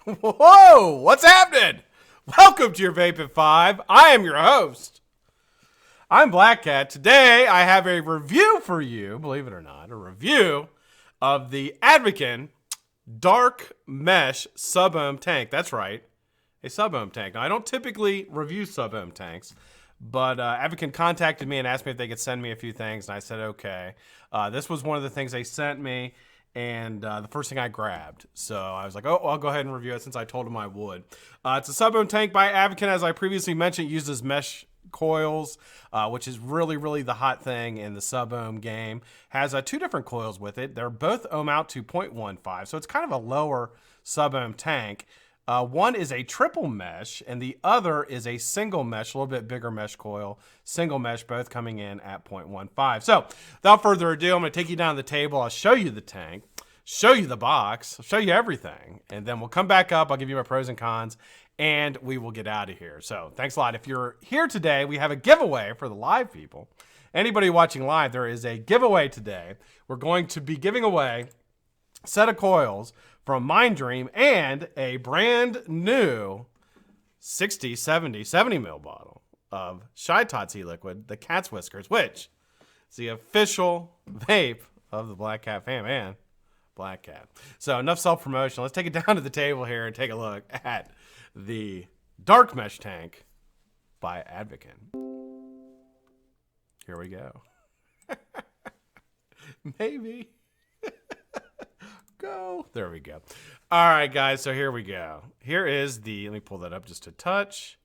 Whoa, what's happening? Welcome to your Vape at 5. I am your host. I'm BlackCat. Today I have a review for you, believe it or not, a review of the Advken Dark Mesh Sub-Ohm Tank. That's right, a sub-ohm tank. Now, I don't typically review sub-ohm tanks, but Advken contacted me and asked me if they could send me a few things, and I said okay. This was one of the things they sent me, and the first thing I grabbed. So I was like, oh, well, I'll go ahead and review it since I told them I would. It's a sub-ohm tank by Advken. As I previously mentioned, it uses mesh coils, which is really the hot thing in the sub-ohm game. Has two different coils with it. They're both ohm out to 0.15, so it's kind of a lower sub-ohm tank. One is a triple mesh, and the other is a single mesh, a little bit bigger mesh coil, single mesh, both coming in at 0.15. So, without further ado, I'm going to take you down to the table. I'll show you the tank, show you the box, show you everything, and then we'll come back up. I'll give you my pros and cons, and we will get out of here. So, thanks a lot. If you're here today, we have a giveaway for the live people. Anybody watching live, there is a giveaway today. We're going to be giving away a set of coils from Mind Dream and a brand new 70 ml bottle of Shy Tots e-liquid, the Cat's Whiskers, which is the official vape of the Blackcatfam and BlackCat. So enough self-promotion. Let's take it down to the table here and take a look at the Dark Mesh Tank by Advken. Here we go. Maybe. Go. There we go. All right, guys. So here we go. Here is the, let me pull that up just a touch.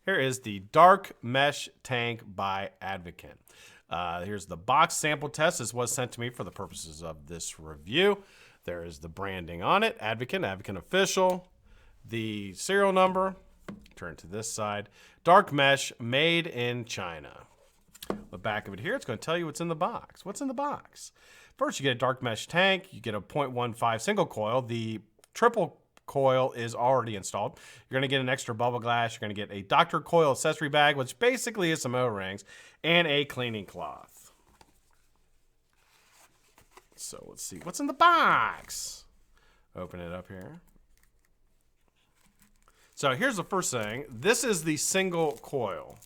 Here is the Dark Mesh Tank by Advken. Here's the box sample test. This was sent to me for the purposes of this review. There is the branding on it. Advken official. The serial number. Turn to this side. Dark Mesh, made in China. The back of it here, it's going to tell you what's in the box. What's in the box? First, you get a dark mesh tank. You get a 0.15 single coil. The triple coil is already installed. You're going to get an extra bubble glass. You're going to get a Dr. Coil accessory bag, which basically is some O-rings, and a cleaning cloth. So let's see what's in the box. Open it up here. So here's the first thing. This is the single coil.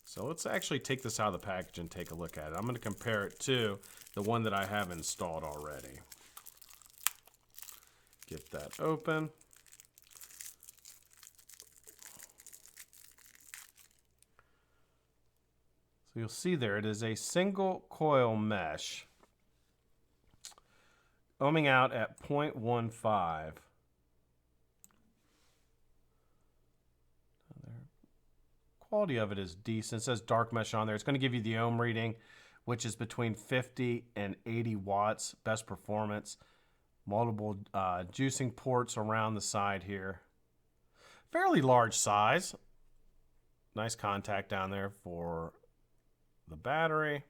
So let's actually take this out of the package and take a look at it. I'm going to compare it to the one that I have installed already. Get that open. So you'll see there, it is a single coil mesh, ohming out at 0.15. Quality of it is decent. It says dark mesh on there. It's going to give you the ohm reading, which is between 50 and 80 watts. Best performance. Multiple juicing ports around the side here. Fairly large size. Nice contact down there for the battery.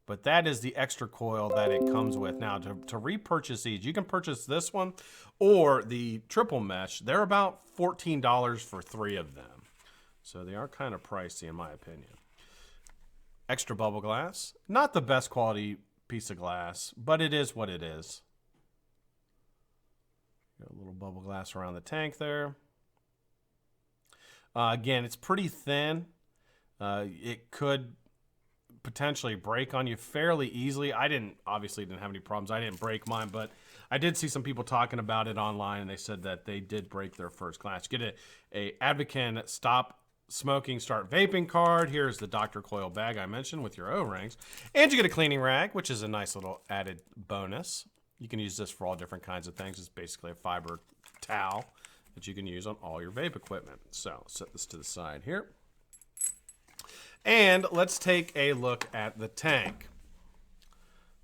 But that is the extra coil that it comes with. Now, to repurchase these, you can purchase this one or the triple mesh. They're about $14 for 3 of them. So they are kind of pricey in my opinion. Extra bubble glass. Not the best quality piece of glass, but it is what it is. Got a little bubble glass around the tank there. Again, it's pretty thin. It could potentially break on you fairly easily. I obviously didn't have any problems. I didn't break mine, but I did see some people talking about it online, and they said that they did break their first glass. Get a Advken Stop Smoking Start Vaping card. Here's the Dr. Coil bag I mentioned with your O-rings. And you get a cleaning rag, which is a nice little added bonus. You can use this for all different kinds of things. It's basically a fiber towel that you can use on all your vape equipment. So set this to the side here. And let's take a look at the tank.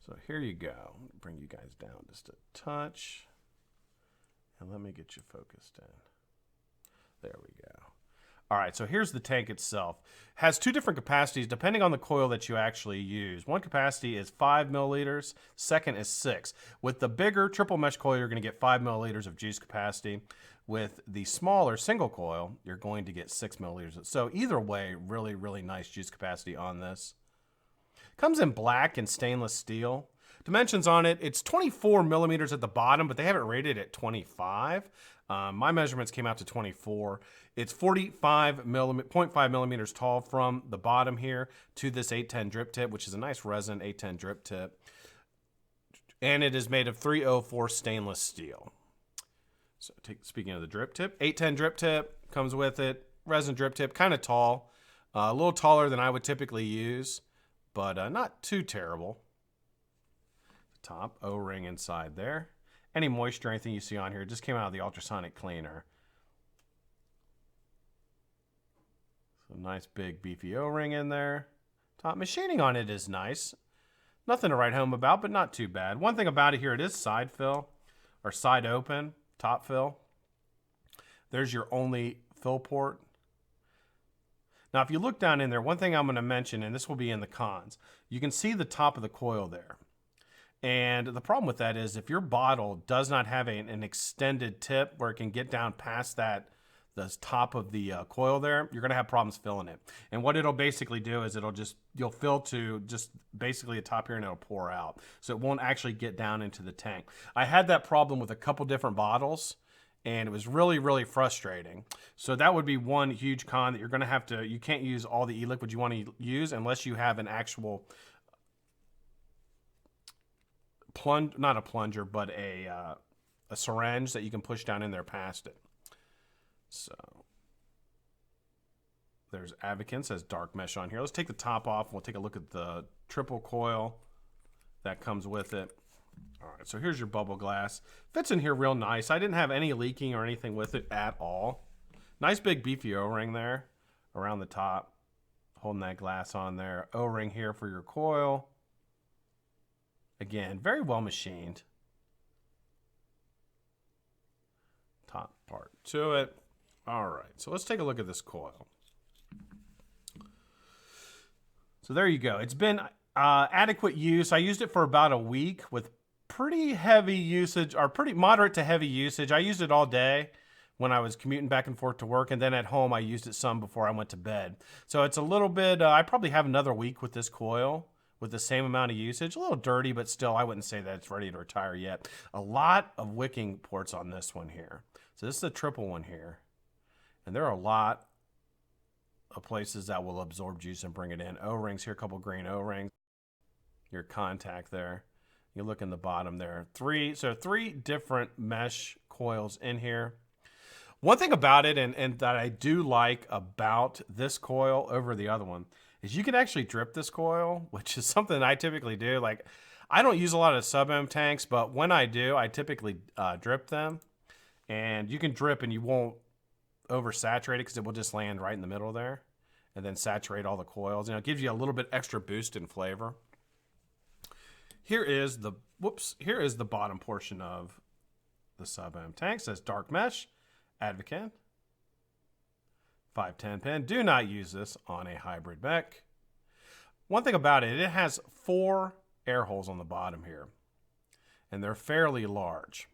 So here you go. Bring you guys down just a touch. And let me get you focused in. There we go. All right, so here's the tank itself. Has 2 different capacities depending on the coil that you actually use. One capacity is 5 milliliters, second is 6. With the bigger triple mesh coil, you're going to get 5 milliliters of juice capacity. With the smaller single coil, you're going to get 6 milliliters. So either way, really nice juice capacity on this. Comes in black and stainless steel. Dimensions on it, it's 24 millimeters at the bottom, but they have it rated at 25. My measurements came out to 24. It's 0.5 millimeters tall from the bottom here to this 810 drip tip, which is a nice resin 810 drip tip. And it is made of 304 stainless steel. So speaking of the drip tip, 810 drip tip comes with it. Resin drip tip, kind of tall. A little taller than I would typically use, but not too terrible. Top O-ring inside there. Any moisture, anything you see on here, just came out of the ultrasonic cleaner. So nice big beefy O-ring in there. Top machining on it is nice. Nothing to write home about, but not too bad. One thing about it here, it is side fill or side open, top fill. There's your only fill port. Now, if you look down in there, one thing I'm going to mention, and this will be in the cons, you can see the top of the coil there. And the problem with that is if your bottle does not have an extended tip where it can get down past the top of the coil there, you're going to have problems filling it. And what it'll basically do is you'll fill to just basically the top here and it'll pour out. So it won't actually get down into the tank. I had that problem with a couple different bottles, and it was really, really frustrating. So that would be one huge con that you're going to have to, you can't use all the e-liquid you want to use unless you have an actual not a plunger, but a syringe that you can push down in there past it. So there's Advken, says dark mesh on here. Let's take the top off. We'll take a look at the triple coil that comes with it. All right, so here's your bubble glass. Fits in here real nice. I didn't have any leaking or anything with it at all. Nice big beefy O-ring there around the top, holding that glass on there. O-ring here for your coil. Again, very well machined. Top part to it. All right, so let's take a look at this coil. So there you go. It's been adequate use. I used it for about a week with pretty heavy usage, or pretty moderate to heavy usage. I used it all day when I was commuting back and forth to work, and then at home I used it some before I went to bed. So it's a little bit, I probably have another week with this coil with the same amount of usage. A little dirty, but still I wouldn't say that it's ready to retire yet. A lot of wicking ports on this one here. So this is a triple one here. And there are a lot of places that will absorb juice and bring it in. O-rings here, a couple green O-rings. Your contact there. You look in the bottom there. Three different mesh coils in here. One thing about it, and that I do like about this coil over the other one, is you can actually drip this coil, which is something I typically do. Like, I don't use a lot of sub-ohm tanks, but when I do, I typically drip them. And you can drip and you won't oversaturate it because it will just land right in the middle there and then saturate all the coils. You know, it gives you a little bit extra boost in flavor. Here is the bottom portion of the sub-ohm tank. It says dark mesh, Advken, 510 pin. Do not use this on a hybrid mech. One thing about it, it has 4 air holes on the bottom here, and they're fairly large.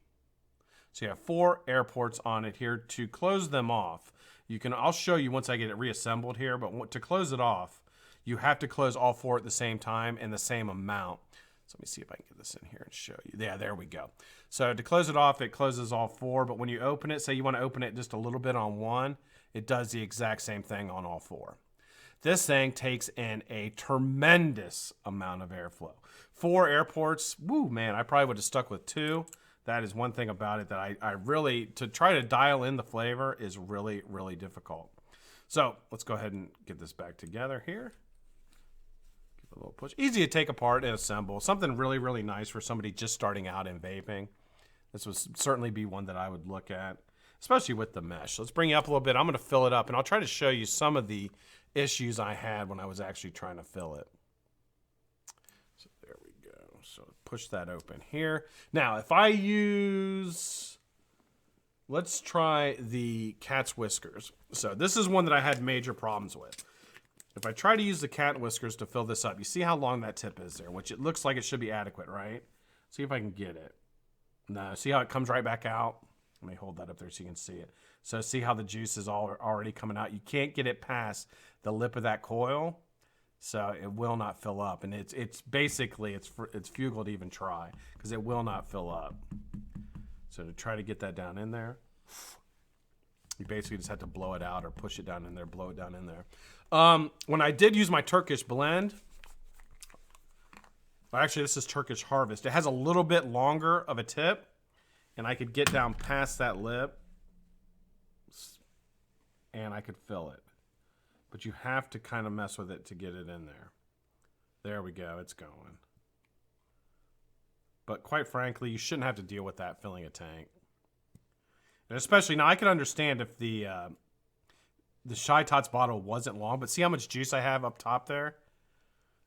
So you have 4 air ports on it here. To close them off, I'll show you once I get it reassembled here, but to close it off, you have to close all 4 at the same time and the same amount. So let me see if I can get this in here and show you. Yeah, there we go. So to close it off, it closes all 4, but when you open it, say you want to open it just a little bit on one, it does the exact same thing on all 4. This thing takes in a tremendous amount of airflow. 4 air ports, woo, man, I probably would have stuck with 2. That is one thing about it that I really, to try to dial in the flavor is really, really difficult. So let's go ahead and get this back together here. Give it a little push. Easy to take apart and assemble. Something really, really nice for somebody just starting out in vaping. This would certainly be one that I would look at, especially with the mesh. Let's bring you up a little bit. I'm going to fill it up, and I'll try to show you some of the issues I had when I was actually trying to fill it. So there we go. So push that open here. Now, if I use, let's try the cat's whiskers. So this is one that I had major problems with. If I try to use the cat whiskers to fill this up, you see how long that tip is there, which it looks like it should be adequate, right? See if I can get it. No, see how it comes right back out? Let me hold that up there so you can see it. So see how the juice is already coming out? You can't get it past the lip of that coil, so it will not fill up. And it's basically, it's futile to even try because it will not fill up. So to try to get that down in there. You basically just have to blow it out or push it down in there, blow it down in there. When I did use my Turkish blend, actually this is Turkish Harvest. It has a little bit longer of a tip, and I could get down past that lip, and I could fill it. But you have to kind of mess with it to get it in there. There we go, it's going. But quite frankly, you shouldn't have to deal with that filling a tank. And especially, now I can understand if the Shy Tots bottle wasn't long, but see how much juice I have up top there?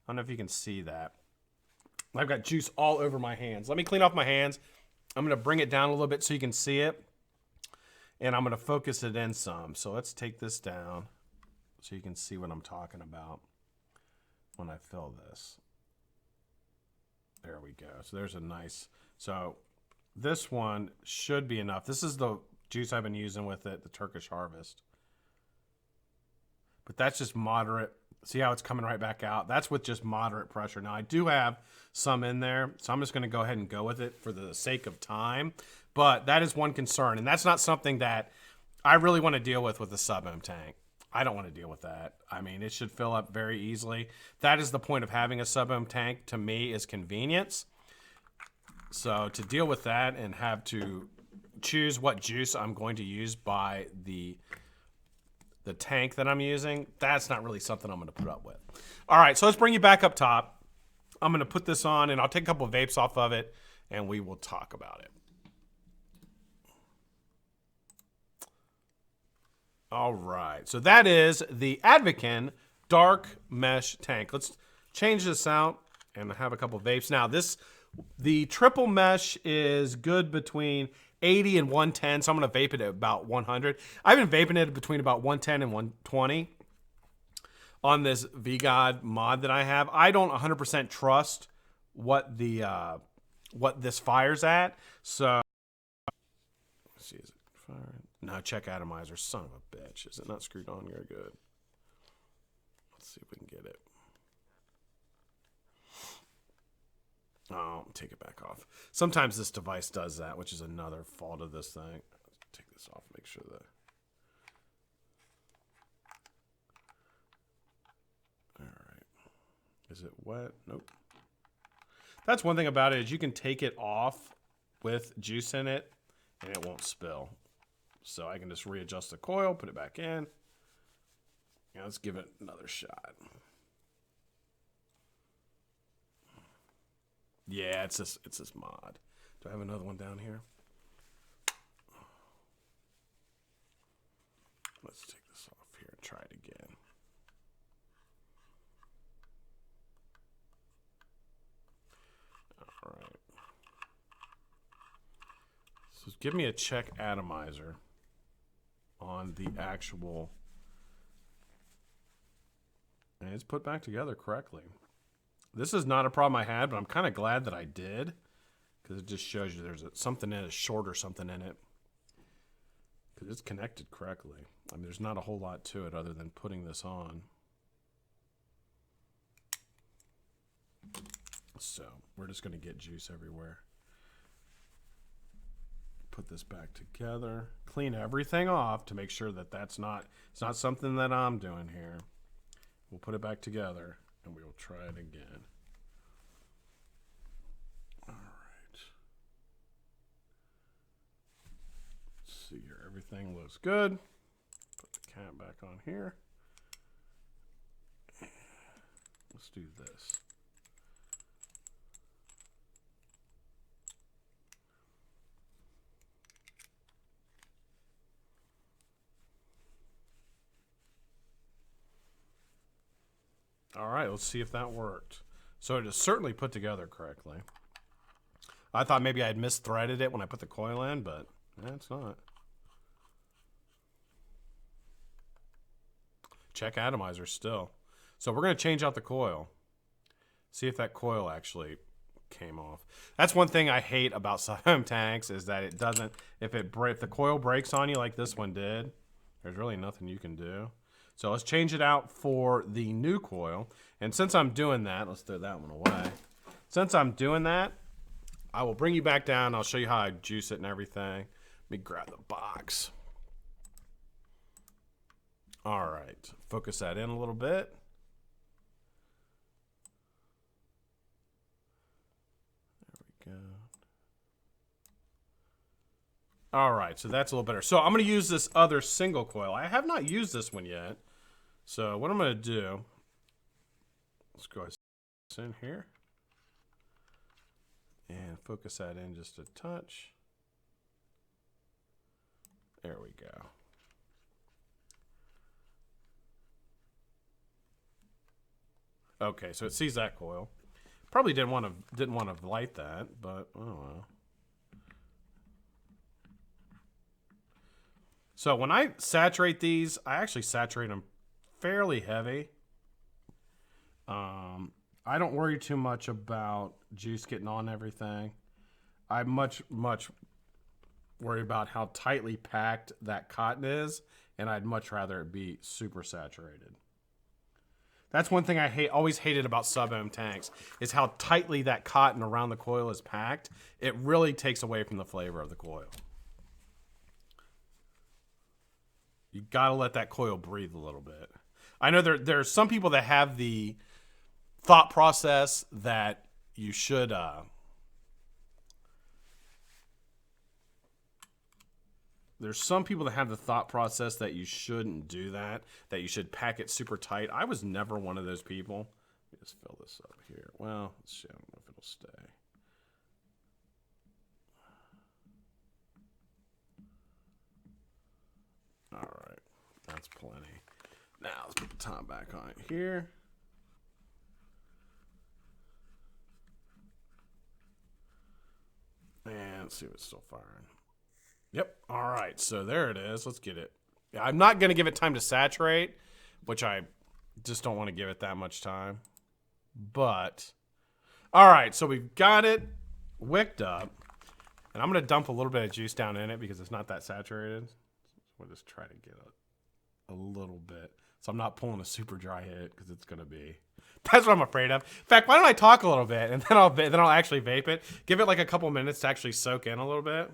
I don't know if you can see that. I've got juice all over my hands. Let me clean off my hands. I'm going to bring it down a little bit so you can see it. And I'm going to focus it in some. So let's take this down so you can see what I'm talking about when I fill this. There we go. So there's a nice, so this one should be enough. This is the juice I've been using with it, the Turkish Harvest. But that's just moderate. See how it's coming right back out? That's with just moderate pressure. Now I do have some in there, so I'm just going to go ahead and go with it for the sake of time. But that is one concern, and that's not something that I really want to deal with the sub-ohm tank. I don't want to deal with that. I mean, it should fill up very easily. That is the point of having a sub-ohm tank, to me, is convenience. So to deal with that and have to choose what juice I'm going to use by the tank that I'm using, that's not really something I'm going to put up with. All right, so let's bring you back up top. I'm going to put this on, and I'll take a couple of vapes off of it, and we will talk about it. All right, so that is the Advken dark mesh tank. Let's change this out and have a couple of vapes. Now, the triple mesh is good between 80 and 110, so I'm going to vape it at about 100. I've been vaping it between about 110 and 120 on this VGod mod that I have. I don't 100% trust what this fires at, so let's see, is it firing? No, check atomizer, son of a bitch. Is it not screwed on? You're good. Let's see if we can get it. Oh, take it back off. Sometimes this device does that, which is another fault of this thing. Take this off, make sure that. All right. Is it wet? Nope. That's one thing about it, is you can take it off with juice in it and it won't spill. So I can just readjust the coil, put it back in. Yeah, let's give it another shot. Yeah, it's this mod. Do I have another one down here? Let's take this off here and try it again. All right. So give me a check atomizer on the actual, and it's put back together correctly. This is not a problem I had, but I'm kind of glad that I did, because it just shows you there's something in it, a short or something in it, because it's connected correctly. I mean, there's not a whole lot to it other than putting this on. So we're just going to get juice everywhere. Put this back together, clean everything off to make sure that it's not something that I'm doing here. We'll put it back together and we will try it again. All right. Let's see here. Everything looks good. Put the cap back on here. Let's do this. All right, let's see if that worked. So it is certainly put together correctly. I thought maybe I had misthreaded it when I put the coil in, but it's not. Check atomizer still. So we're going to change out the coil. See if that coil actually came off. That's one thing I hate about sub-ohm tanks, is that it doesn't, if the coil breaks on you like this one did, there's really nothing you can do. So let's change it out for the new coil. And since I'm doing that, let's throw that one away. Since I'm doing that, I will bring you back down. I'll show you how I juice it and everything. Let me grab the box. All right, focus that in a little bit. There we go. All right, so that's a little better. So I'm going to use this other single coil. I have not used this one yet. So what I'm going to do, let's go in here and focus that in just a touch. There we go. Okay, so it sees that coil. Probably didn't want to light that, but I don't know. So when I saturate these, I actually saturate them fairly heavy. I don't worry too much about juice getting on everything. I much worry about how tightly packed that cotton is, and I'd much rather it be super saturated. That's one thing I always hated about sub-ohm tanks, is how tightly that cotton around the coil is packed. It really takes away from the flavor of the coil. You gotta let that coil breathe a little bit. I know there's some people that have the thought process that you should there's some people that have the thought process that you shouldn't do that you should pack it super tight. I was never one of those people. Let me just fill this up here. Well, let's see. I don't know if it'll stay. All right, that's plenty. Now let's put the top back on it here. And let's see if it's still firing. Yep. All right. So there it is. Let's get it. Yeah, I'm not going to give it time to saturate, which I just don't want to give it that much time. But, all right. So we've got it wicked up. And I'm going to dump a little bit of juice down in it because it's not that saturated. We'll just try to get a little bit. So I'm not pulling a super dry hit because it's going to be... That's what I'm afraid of. In fact, why don't I talk a little bit and then I'll actually vape it. Give it like a couple minutes to actually soak in a little bit.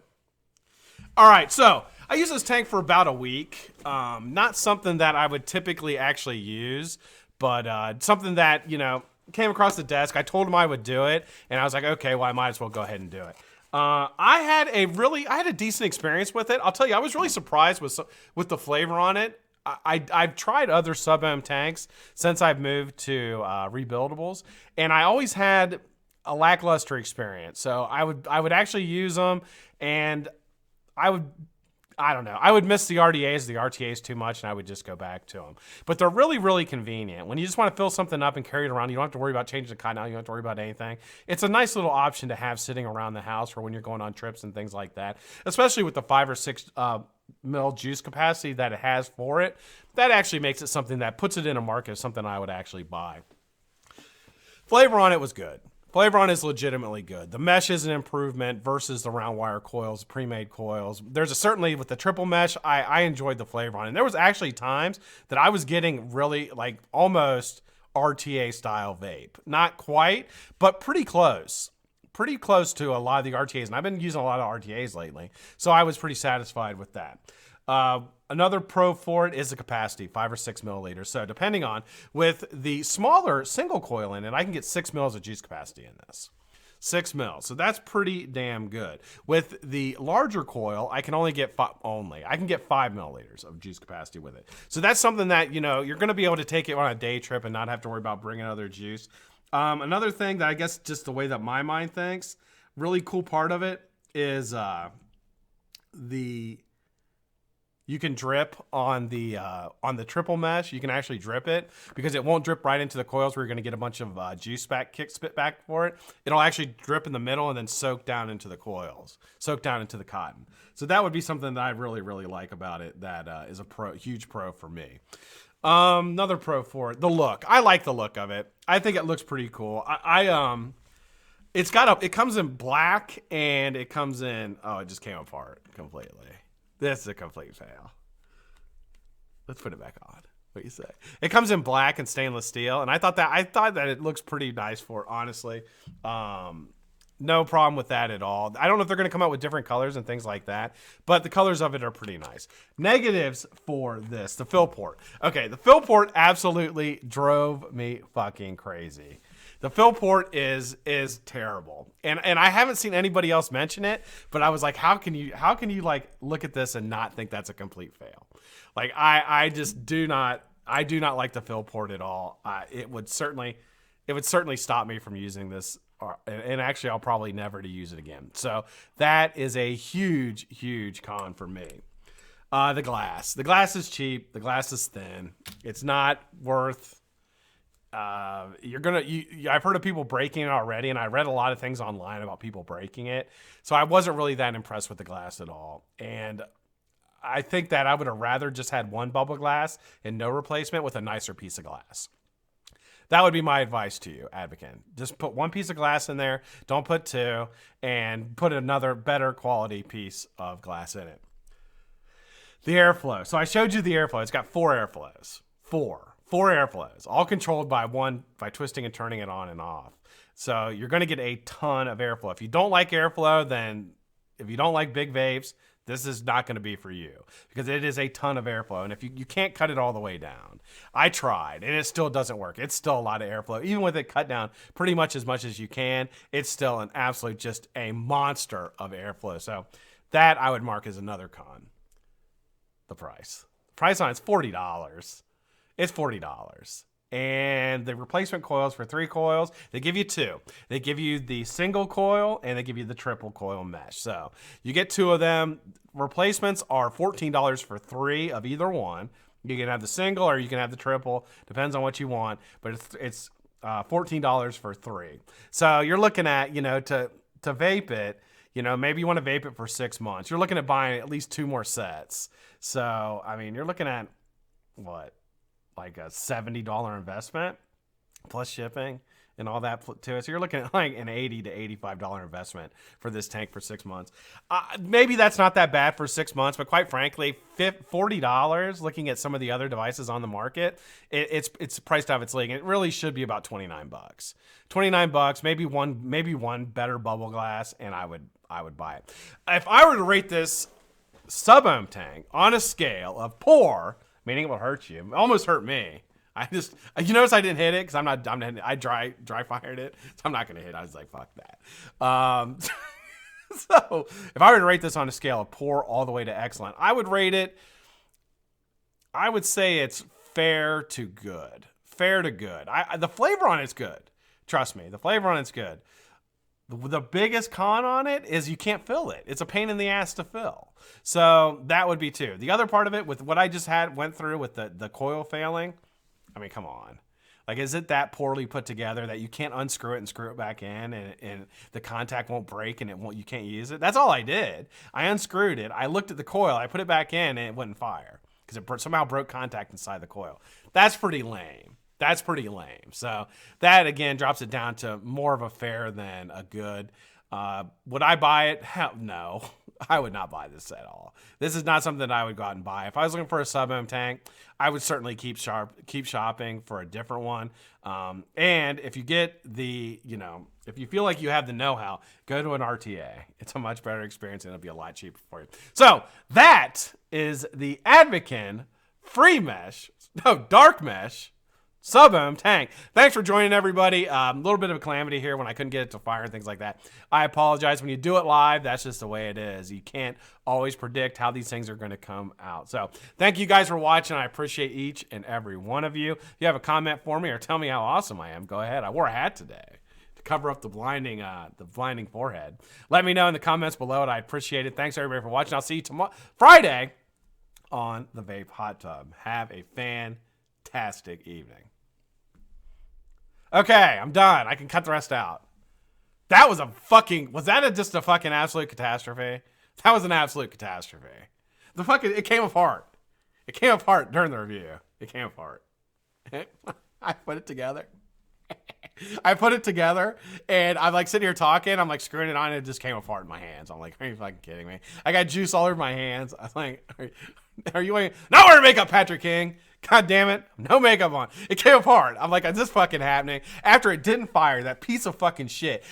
All right, so I use this tank for about a week. Not something that I would typically actually use, but something that, you know, came across the desk. I told him I would do it, and I was like, okay, well, I might as well go ahead and do it. I had a decent experience with it. I'll tell you, I was really surprised with the flavor on it. I've tried other sub-ohm tanks since I've moved to rebuildables, and I always had a lackluster experience. So I would actually use them, and I would miss the RTAs too much, and I would just go back to them. But they're really, really convenient. When you just want to fill something up and carry it around, you don't have to worry about changing the cotton out. You don't have to worry about anything. It's a nice little option to have sitting around the house for when you're going on trips and things like that, especially with the 5 or 6 mil juice capacity that it has for it. That actually makes it something that puts it in a market as something I would actually buy. Flavor on it was good. Flavor on it is legitimately good. The mesh is an improvement versus the round wire coils, pre-made coils. There's certainly with the triple mesh, I enjoyed the flavor on it. And there was actually times that I was getting really like almost RTA style vape. Not quite, but pretty close. Pretty close to a lot of the RTAs. And I've been using a lot of RTAs lately. So I was pretty satisfied with that. Another pro for it is the capacity, 5 or 6 milliliters. So depending on, with the smaller single coil in it, I can get 6 mils of juice capacity in this. 6 mils. So that's pretty damn good. With the larger coil, I can only get 5 milliliters of juice capacity with it. So that's something that, you know, you're going to be able to take it on a day trip and not have to worry about bringing other juice. Another thing that I guess just the way that my mind thinks, really cool part of it is you can drip on the triple mesh. You can actually drip it because it won't drip right into the coils where you're going to get a bunch of juice spit back for it. It'll actually drip in the middle and then soak down into the coils, soak down into the cotton. So that would be something that I really, really like about it. That is a huge pro for me. Another pro for it, the look. I like the look of it. I think it looks pretty cool. It comes in black and it comes in, oh, it just came apart completely. This is a complete fail. Let's put it back on. What do you say? It comes in black and stainless steel, and I thought that it looks pretty nice for it, honestly. No problem with that at all. I don't know if they're going to come out with different colors and things like that, but the colors of it are pretty nice. Negatives for this, the fill port. Okay, the fill port absolutely drove me fucking crazy. The fill port is terrible. And I haven't seen anybody else mention it, but I was like, how can you like look at this and not think that's a complete fail? Like I just do not like the fill port at all. It would certainly stop me from using this, and actually I'll probably never to use it again. So that is a huge con for me. The glass is cheap. The glass is thin. It's not worth. I've heard of people breaking it already, and I read a lot of things online about people breaking it. So I wasn't really that impressed with the glass at all. And I think that I would have rather just had one bubble glass and no replacement with a nicer piece of glass. That would be my advice to you, Advken. Just put one piece of glass in there. Don't put two, and put another better quality piece of glass in it. The airflow. So I showed you the airflow. It's got 4 airflows. Four airflows, all controlled by twisting and turning it on and off. So you're going to get a ton of airflow. If you don't like airflow, then if you don't like big vapes, this is not going to be for you, because it is a ton of airflow. And if you can't cut it all the way down. I tried, and it still doesn't work. It's still a lot of airflow. Even with it cut down pretty much as you can, it's still an absolute, just a monster of airflow. So that I would mark as another con. The price. The price on it's $40. It's $40. And the replacement coils for 3 coils, they give you 2. They give you the single coil and they give you the triple coil mesh. So you get 2 of them. Replacements are $14 for 3 of either one. You can have the single or you can have the triple. Depends on what you want. But it's $14 for 3. So you're looking at, to vape it, maybe you want to vape it for 6 months. You're looking at buying at least 2 more sets. So, I mean, you're looking at what? Like a $70 investment plus shipping and all that to it. So you're looking at like an $80 to $85 investment for this tank for 6 months. Maybe that's not that bad for 6 months, but quite frankly, $40, looking at some of the other devices on the market, it's priced out of its league. And it really should be about $29. $29, maybe one better bubble glass, and I would buy it. If I were to rate this sub-ohm tank on a scale of poor, meaning it will hurt you. It almost hurt me. You notice I didn't hit it because I dry fired it, so I'm not going to hit it. I was like, fuck that. So if I were to rate this on a scale of poor all the way to excellent, I would rate it, I would say it's fair to good. Fair to good. The flavor on it's good. Trust me, the flavor on it's good. The biggest con on it is you can't fill it. It's a pain in the ass to fill. So that would be 2. The other part of it, with what I just went through with the coil failing, I mean, come on. Like, is it that poorly put together that you can't unscrew it and screw it back in and the contact won't break and you can't use it? That's all I did. I unscrewed it. I looked at the coil. I put it back in and it wouldn't fire because it somehow broke contact inside the coil. That's pretty lame. So that, again, drops it down to more of a fair than a good. Would I buy it? Hell no. I would not buy this at all. This is not something that I would go out and buy. If I was looking for a sub-ohm tank, I would certainly keep shopping for a different one. And if you get if you feel like you have the know-how, go to an RTA. It's a much better experience and it'll be a lot cheaper for you. So that is the Advken dark mesh sub-ohm tank. Thanks for joining, everybody. A little bit of a calamity here when I couldn't get it to fire and things like that. I apologize. When you do it live, that's just the way it is. You can't always predict how these things are going to come out. So thank you guys for watching. I appreciate each and every one of you. If you have a comment for me or tell me how awesome I am, go ahead. I wore a hat today to cover up the blinding forehead. Let me know in the comments below, and I appreciate it. Thanks, everybody, for watching. I'll see you tomorrow, Friday, on the Vape Hot Tub. Have a fantastic evening. Okay, I'm done. I can cut the rest out. That was just a fucking absolute catastrophe? That was an absolute catastrophe. It came apart. It came apart during the review. It came apart. I put it together. And I'm like sitting here talking. I'm like screwing it on, and it just came apart in my hands. I'm like, are you fucking kidding me? I got juice all over my hands. I'm like, are you wearing? Not wearing makeup, Patrick King. God damn it. No makeup on. It came apart. I'm like, is this fucking happening? After it didn't fire, that piece of fucking shit.